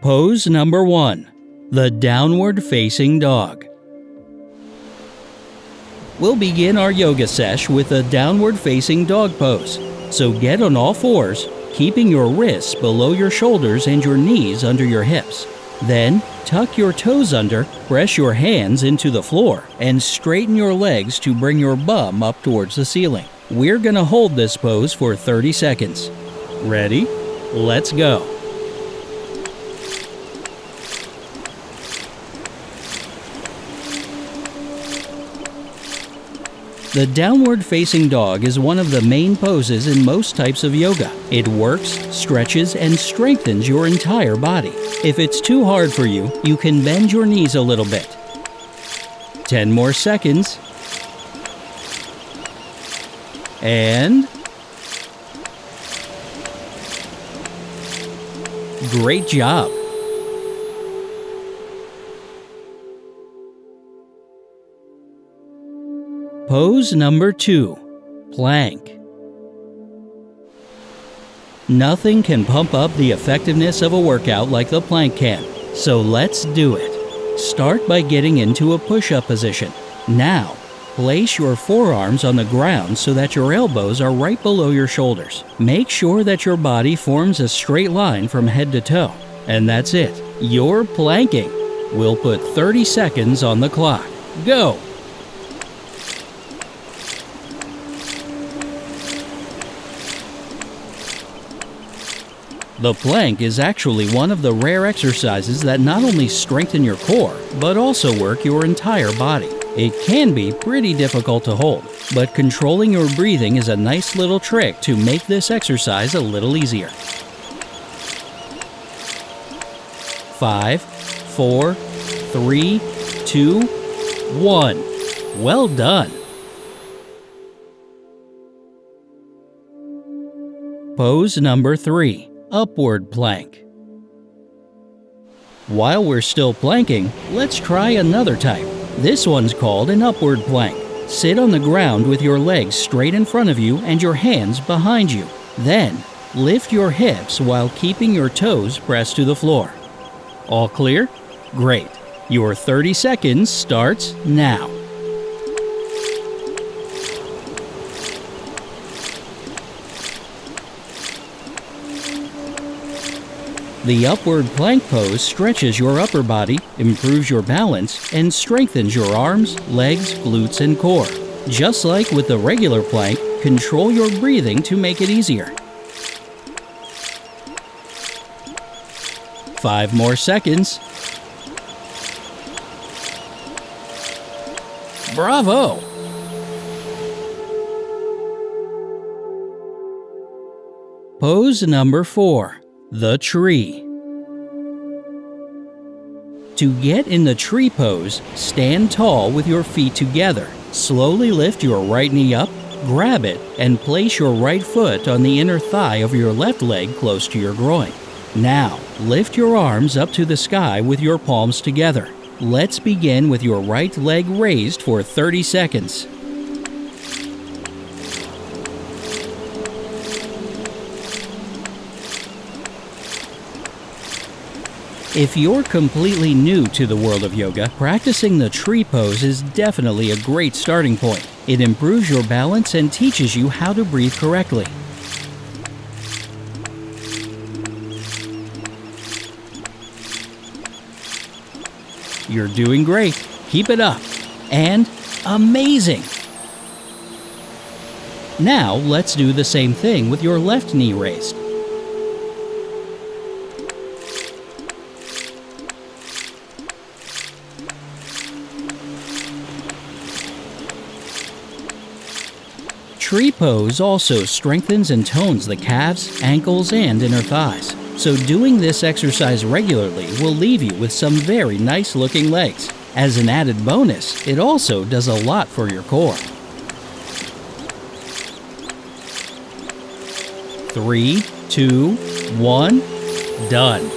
Pose number 1. The downward facing dog. We'll begin our yoga sesh with a downward facing dog pose. So get on all fours, keeping your wrists below your shoulders and your knees under your hips. Then, tuck your toes under, press your hands into the floor, and straighten your legs to bring your bum up towards the ceiling. We're gonna hold this pose for 30 seconds. Ready? Let's go. The downward facing dog is one of the main poses in most types of yoga. It works, stretches, and strengthens your entire body. If it's too hard for you, you can bend your knees a little bit. 10 more seconds. And great job! Pose number 2. Plank. Nothing can pump up the effectiveness of a workout like the plank can, so let's do it. Start by getting into a push-up position. Now, place your forearms on the ground so that your elbows are right below your shoulders. Make sure that your body forms a straight line from head to toe. And that's it. You're planking. We'll put 30 seconds on the clock. Go! The plank is actually one of the rare exercises that not only strengthen your core, but also work your entire body. It can be pretty difficult to hold, but controlling your breathing is a nice little trick to make this exercise a little easier. 5, 4, 3, 2, 1. Well done! Pose number 3. Upward plank. While we're still planking, let's try another type. This one's called an upward plank. Sit on the ground with your legs straight in front of you and your hands behind you. Then, lift your hips while keeping your toes pressed to the floor. All clear? Great. Your 30 seconds starts now. The upward plank pose stretches your upper body, improves your balance, and strengthens your arms, legs, glutes, and core. Just like with the regular plank, control your breathing to make it easier. 5 more seconds. Bravo! Pose number 4. The tree. To get in the tree pose, stand tall with your feet together. Slowly lift your right knee up, grab it, and place your right foot on the inner thigh of your left leg close to your groin. Now, lift your arms up to the sky with your palms together. Let's begin with your right leg raised for 30 seconds. If you're completely new to the world of yoga, practicing the tree pose is definitely a great starting point. It improves your balance and teaches you how to breathe correctly. You're doing great. Keep it up. And amazing! Now let's do the same thing with your left knee raised. Tree pose also strengthens and tones the calves, ankles, and inner thighs. So doing this exercise regularly will leave you with some very nice looking legs. As an added bonus, it also does a lot for your core. 3, 2, 1, done.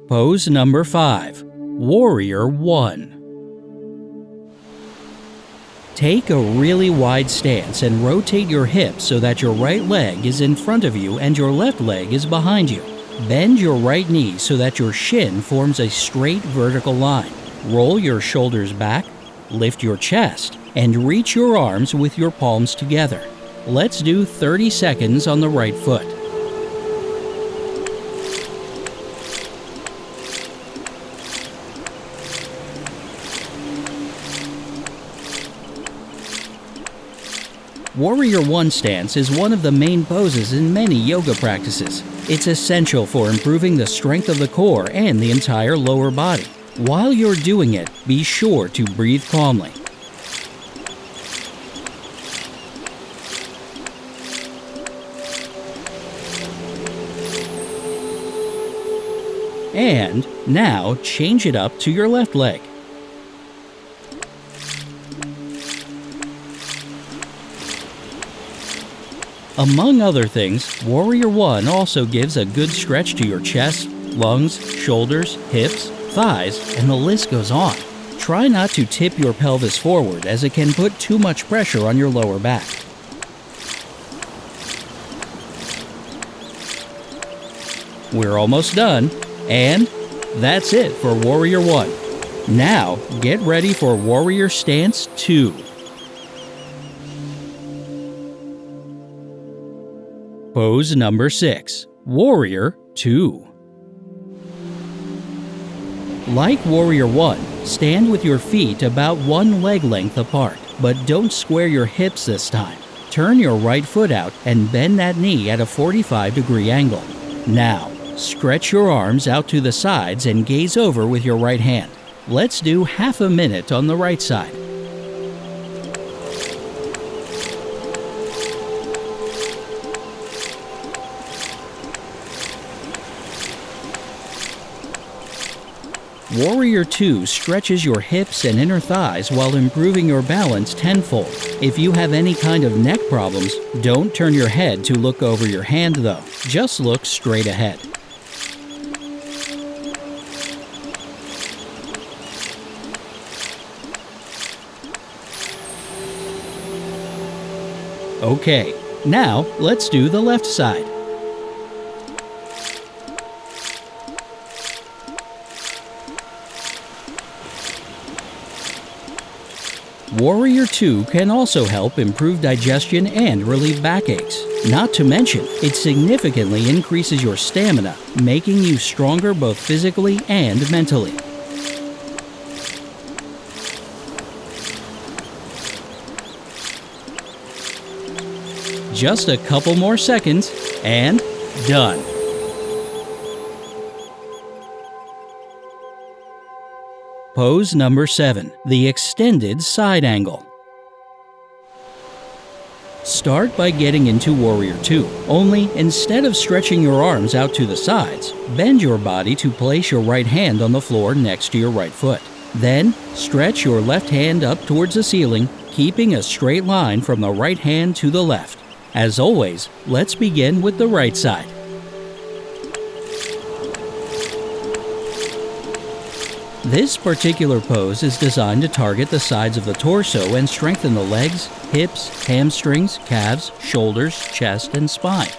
Pose number 5, Warrior 1. Take a really wide stance and rotate your hips so that your right leg is in front of you and your left leg is behind you. Bend your right knee so that your shin forms a straight vertical line. Roll your shoulders back, lift your chest, and reach your arms with your palms together. Let's do 30 seconds on the right foot. Warrior One stance is one of the main poses in many yoga practices. It's essential for improving the strength of the core and the entire lower body. While you're doing it, be sure to breathe calmly. And now change it up to your left leg. Among other things, Warrior One also gives a good stretch to your chest, lungs, shoulders, hips, thighs, and the list goes on. Try not to tip your pelvis forward as it can put too much pressure on your lower back. We're almost done, and that's it for Warrior One. Now, get ready for Warrior Stance 2. Pose number 6, Warrior 2. Like Warrior 1, stand with your feet about one leg length apart, but don't square your hips this time. Turn your right foot out and bend that knee at a 45-degree angle. Now, stretch your arms out to the sides and gaze over with your right hand. Let's do half a minute on the right side. Warrior 2 stretches your hips and inner thighs while improving your balance tenfold. If you have any kind of neck problems, don't turn your head to look over your hand though. Just look straight ahead. Okay, now let's do the left side. Warrior 2 can also help improve digestion and relieve backaches. Not to mention, it significantly increases your stamina, making you stronger both physically and mentally. Just a couple more seconds, and done. Pose number 7, the extended side angle. Start by getting into Warrior 2, only instead of stretching your arms out to the sides, bend your body to place your right hand on the floor next to your right foot. Then, stretch your left hand up towards the ceiling, keeping a straight line from the right hand to the left. As always, let's begin with the right side. This particular pose is designed to target the sides of the torso and strengthen the legs, hips, hamstrings, calves, shoulders, chest, and spine.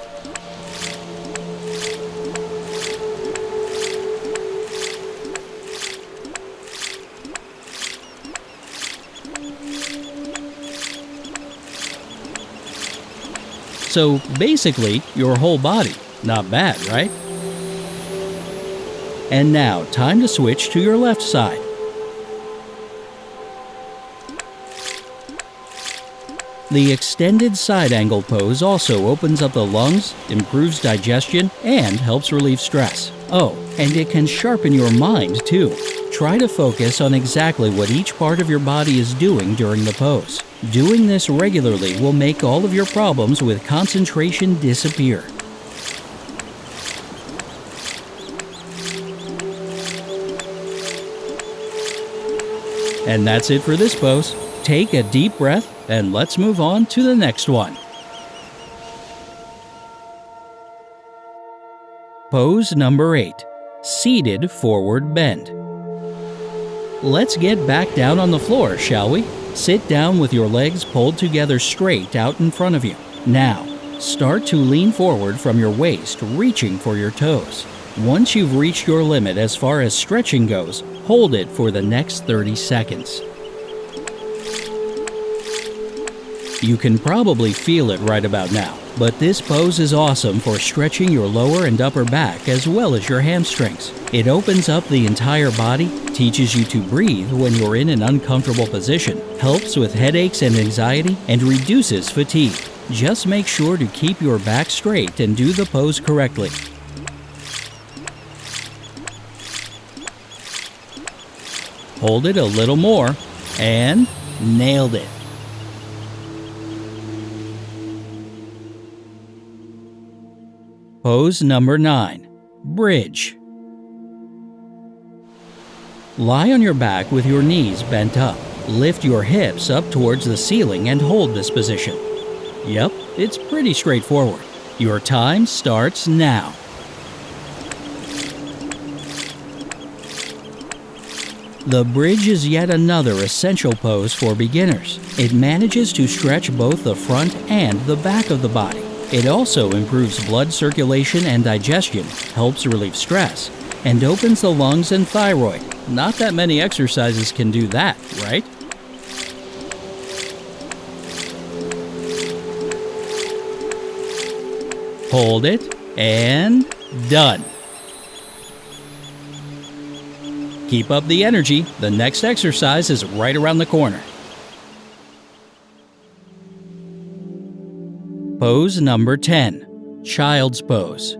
So basically, your whole body. Not bad, right? And now, time to switch to your left side. The extended side angle pose also opens up the lungs, improves digestion, and helps relieve stress. Oh, and it can sharpen your mind too. Try to focus on exactly what each part of your body is doing during the pose. Doing this regularly will make all of your problems with concentration disappear. And that's it for this pose. Take a deep breath and let's move on to the next one. Pose number 8, seated forward bend. Let's get back down on the floor, shall we? Sit down with your legs pulled together straight out in front of you. Now, start to lean forward from your waist, reaching for your toes. Once you've reached your limit as far as stretching goes, hold it for the next 30 seconds. You can probably feel it right about now, but this pose is awesome for stretching your lower and upper back as well as your hamstrings. It opens up the entire body, teaches you to breathe when you're in an uncomfortable position, helps with headaches and anxiety, and reduces fatigue. Just make sure to keep your back straight and do the pose correctly. Hold it a little more, and nailed it. Pose number 9, Bridge. Lie on your back with your knees bent up. Lift your hips up towards the ceiling and hold this position. Yep, it's pretty straightforward. Your time starts now. The bridge is yet another essential pose for beginners. It manages to stretch both the front and the back of the body. It also improves blood circulation and digestion, helps relieve stress, and opens the lungs and thyroid. Not that many exercises can do that, right? Hold it, and done. Keep up the energy. The next exercise is right around the corner. Pose number 10, Child's Pose.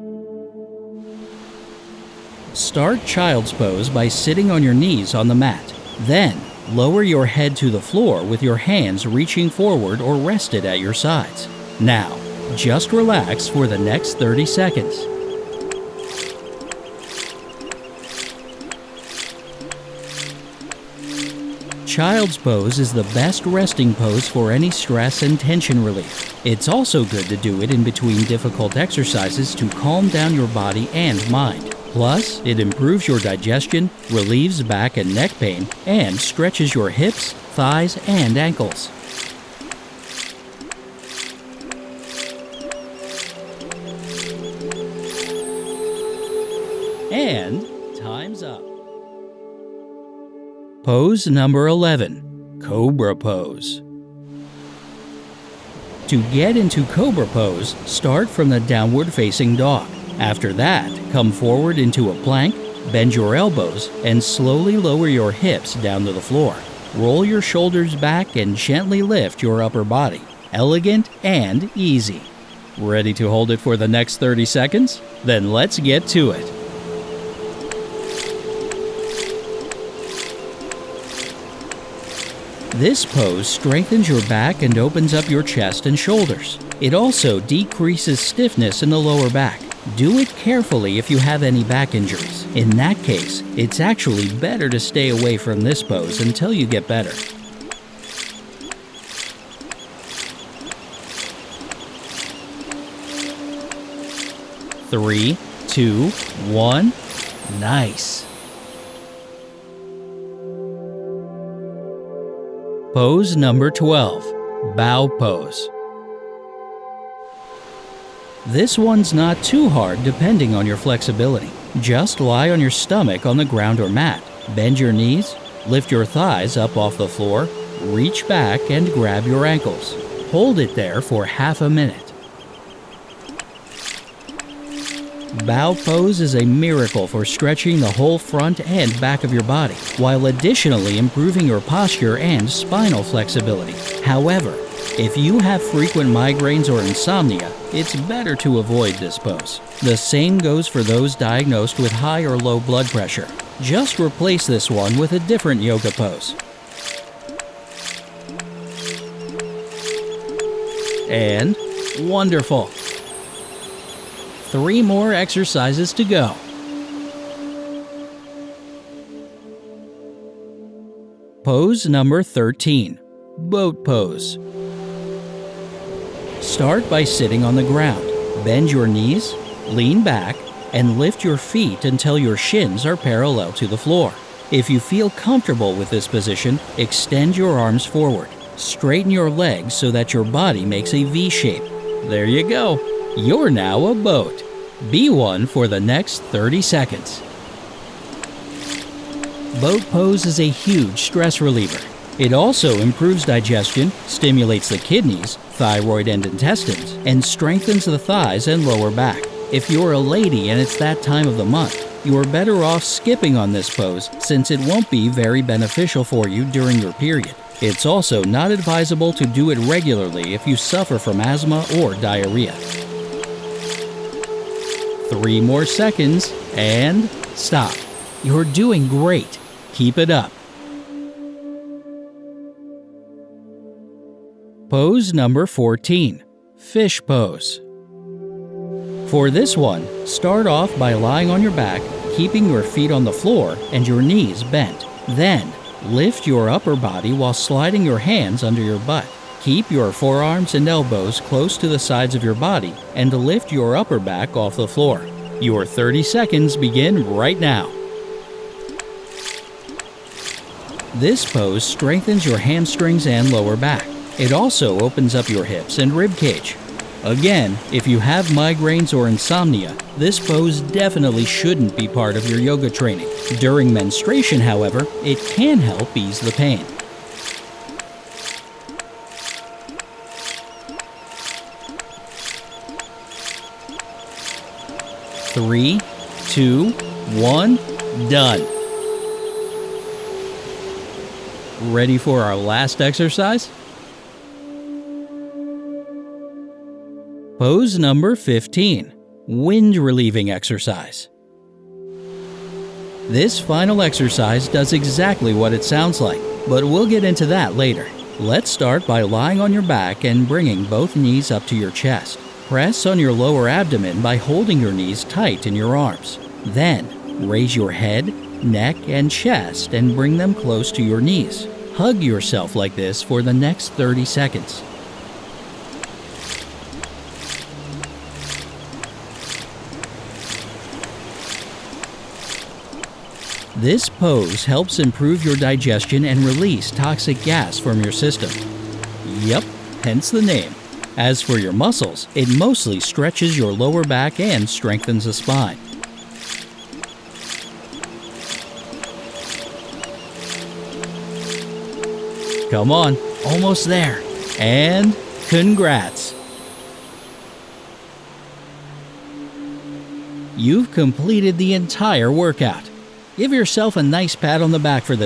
Start Child's Pose by sitting on your knees on the mat. Then, lower your head to the floor with your hands reaching forward or rested at your sides. Now, just relax for the next 30 seconds. Child's Pose is the best resting pose for any stress and tension relief. It's also good to do it in between difficult exercises to calm down your body and mind. Plus, it improves your digestion, relieves back and neck pain, and stretches your hips, thighs, and ankles. And time's up. Pose number 11, Cobra Pose. To get into Cobra Pose, start from the downward facing dog. After that, come forward into a plank, bend your elbows, and slowly lower your hips down to the floor. Roll your shoulders back and gently lift your upper body. Elegant and easy. Ready to hold it for the next 30 seconds? Then let's get to it. This pose strengthens your back and opens up your chest and shoulders. It also decreases stiffness in the lower back. Do it carefully if you have any back injuries. In that case, it's actually better to stay away from this pose until you get better. 3, 2, 1, nice. Pose number 12, Bow Pose. This one's not too hard depending on your flexibility. Just lie on your stomach on the ground or mat. Bend your knees, lift your thighs up off the floor, reach back and grab your ankles. Hold it there for half a minute. Bow Pose is a miracle for stretching the whole front and back of your body, while additionally improving your posture and spinal flexibility. However, if you have frequent migraines or insomnia, it's better to avoid this pose. The same goes for those diagnosed with high or low blood pressure. Just replace this one with a different yoga pose. And wonderful! 3 more exercises to go. Pose number 13, Boat Pose. Start by sitting on the ground. Bend your knees, lean back, and lift your feet until your shins are parallel to the floor. If you feel comfortable with this position, extend your arms forward. Straighten your legs so that your body makes a V shape. There you go. You're now a boat. Be one for the next 30 seconds. Boat pose is a huge stress reliever. It also improves digestion, stimulates the kidneys, thyroid and intestines, and strengthens the thighs and lower back. If you're a lady and it's that time of the month, you are better off skipping on this pose since it won't be very beneficial for you during your period. It's also not advisable to do it regularly if you suffer from asthma or diarrhea. 3 more seconds and stop. You're doing great. Keep it up. Pose number 14, Fish Pose. For this one, start off by lying on your back, keeping your feet on the floor and your knees bent. Then, lift your upper body while sliding your hands under your butt. Keep your forearms and elbows close to the sides of your body and lift your upper back off the floor. Your 30 seconds begin right now. This pose strengthens your hamstrings and lower back. It also opens up your hips and rib cage. Again, if you have migraines or insomnia, this pose definitely shouldn't be part of your yoga training. During menstruation, however, it can help ease the pain. 3, 2, 1, done. Ready for our last exercise? Pose number 15, Wind Relieving Exercise. This final exercise does exactly what it sounds like, but we'll get into that later. Let's start by lying on your back and bringing both knees up to your chest. Press on your lower abdomen by holding your knees tight in your arms. Then, raise your head, neck, and chest and bring them close to your knees. Hug yourself like this for the next 30 seconds. This pose helps improve your digestion and release toxic gas from your system. Yep, hence the name. As for your muscles, it mostly stretches your lower back and strengthens the spine. Come on, almost there. And congrats! You've completed the entire workout. Give yourself a nice pat on the back for this